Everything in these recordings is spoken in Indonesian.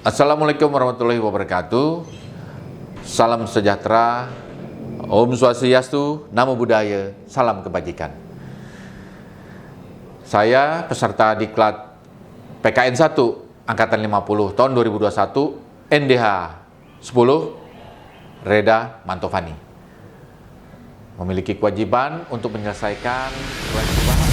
Assalamualaikum warahmatullahi wabarakatuh. Salam sejahtera, Om Swastiastu, Namo Buddhaya, salam kebajikan. Saya peserta diklat PKN 1 Angkatan 50 tahun 2021 NDH 10 Reda Mantovani. Memiliki kewajiban untuk menyelesaikan proyek perubahan.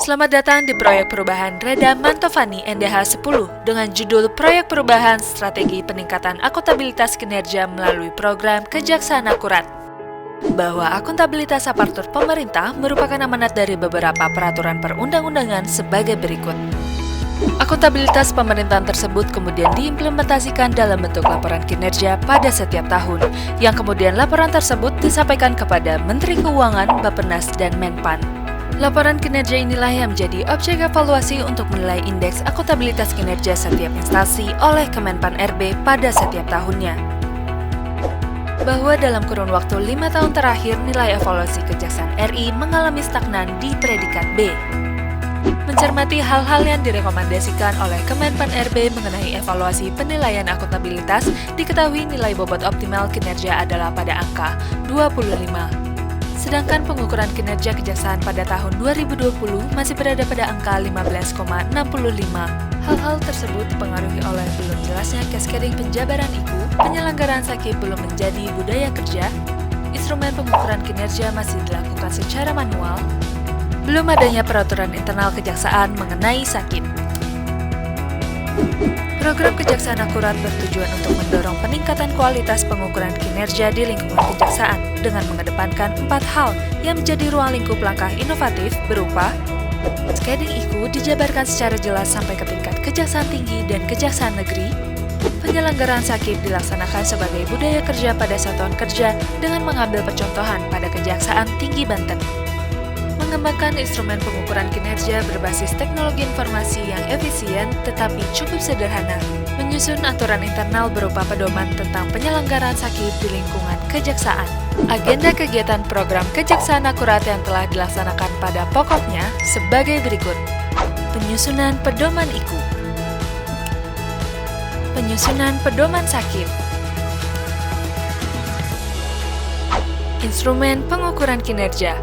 Selamat datang di proyek perubahan Reda Mantovani NDH 10 dengan judul Proyek Perubahan Strategi Peningkatan Akuntabilitas Kinerja melalui Program Kejaksaan Akurat. Bahwa akuntabilitas aparatur pemerintah merupakan amanat dari beberapa peraturan perundang-undangan sebagai berikut. Akuntabilitas pemerintahan tersebut kemudian diimplementasikan dalam bentuk laporan kinerja pada setiap tahun, yang kemudian laporan tersebut disampaikan kepada Menteri Keuangan, Bappenas, dan Menpan. Laporan kinerja inilah yang menjadi objek evaluasi untuk menilai indeks akuntabilitas kinerja setiap instansi oleh Kemenpan RB pada setiap tahunnya. Bahwa dalam kurun waktu 5 tahun terakhir, nilai evaluasi Kejaksaan RI mengalami stagnan di predikat B. Mencermati hal-hal yang direkomendasikan oleh Kemenpan RB mengenai evaluasi penilaian akuntabilitas, diketahui nilai bobot optimal kinerja adalah pada angka 25. Sedangkan pengukuran kinerja kejaksaan pada tahun 2020 masih berada pada angka 15,65. Hal-hal tersebut dipengaruhi oleh belum jelasnya cascading penjabaran IKU, penyelenggaraan sakit belum menjadi budaya kerja, instrumen pengukuran kinerja masih dilakukan secara manual, belum adanya peraturan internal kejaksaan mengenai sakit. Program Kejaksaan Akurat bertujuan untuk mendorong peningkatan kualitas pengukuran kinerja di lingkungan kejaksaan dengan mengedepankan 4 hal yang menjadi ruang lingkup langkah inovatif berupa cascading IKU dijabarkan secara jelas sampai ke tingkat kejaksaan tinggi dan kejaksaan negeri, penyelenggaraan sakit dilaksanakan sebagai budaya kerja pada satuan kerja dengan mengambil percontohan pada Kejaksaan Tinggi Banten. Mengembangkan instrumen pengukuran kinerja berbasis teknologi informasi yang efisien tetapi cukup sederhana, menyusun aturan internal berupa pedoman tentang penyelenggaraan sakit di lingkungan kejaksaan. Agenda kegiatan program Kejaksaan Akurat yang telah dilaksanakan pada pokoknya sebagai berikut. Penyusunan pedoman IKU, penyusunan pedoman sakit, instrumen pengukuran kinerja,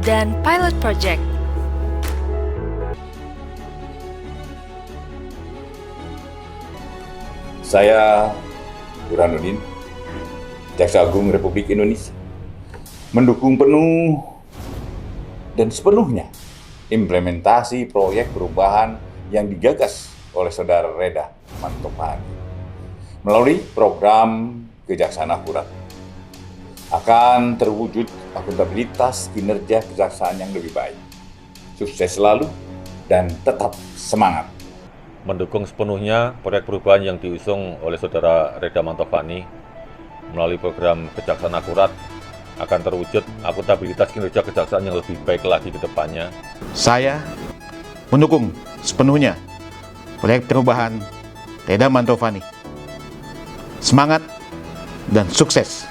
dan pilot project. Saya Burhanuddin, Jaksa Agung Republik Indonesia, mendukung penuh dan sepenuhnya implementasi proyek perubahan yang digagas oleh Saudara Reda Mantovani melalui program Kejaksaan Akurat. Akan terwujud akuntabilitas kinerja kejaksaan yang lebih baik. Sukses selalu dan tetap semangat. Mendukung sepenuhnya proyek perubahan yang diusung oleh Saudara Reda Mantovani melalui program Kejaksaan Akurat akan terwujud akuntabilitas kinerja kejaksaan yang lebih baik lagi ke depannya. Saya mendukung sepenuhnya proyek perubahan Reda Mantovani. Semangat dan sukses.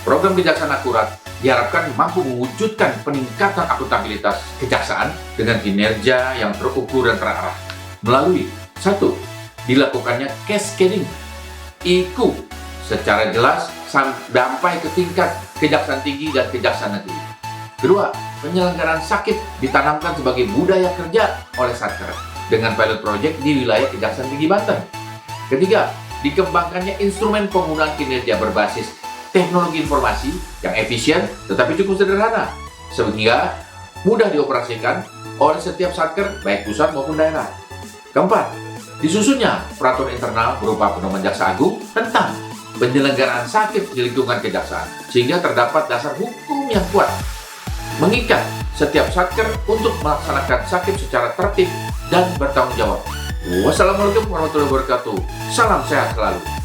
Program Kejaksaan Akurat diharapkan mampu mewujudkan peningkatan akuntabilitas kejaksaan dengan kinerja yang terukur dan terarah melalui 1. Dilakukannya cascading IKU secara jelas sampai ke tingkat kejaksaan tinggi dan kejaksaan negeri. 2. Penyelenggaraan sakit ditanamkan sebagai budaya kerja oleh Satker dengan pilot project di wilayah Kejaksaan Tinggi Banten. 3. Dikembangkannya instrumen penggunaan kinerja berbasis teknologi informasi yang efisien tetapi cukup sederhana sehingga mudah dioperasikan oleh setiap satker baik pusat maupun daerah. Keempat, disusunnya peraturan internal berupa pedoman Jaksa Agung tentang penyelenggaraan sakit di lingkungan kejaksaan, sehingga terdapat dasar hukum yang kuat mengikat setiap satker untuk melaksanakan sakit secara tertib dan bertanggung jawab. Wassalamualaikum warahmatullahi wabarakatuh. Salam sehat selalu.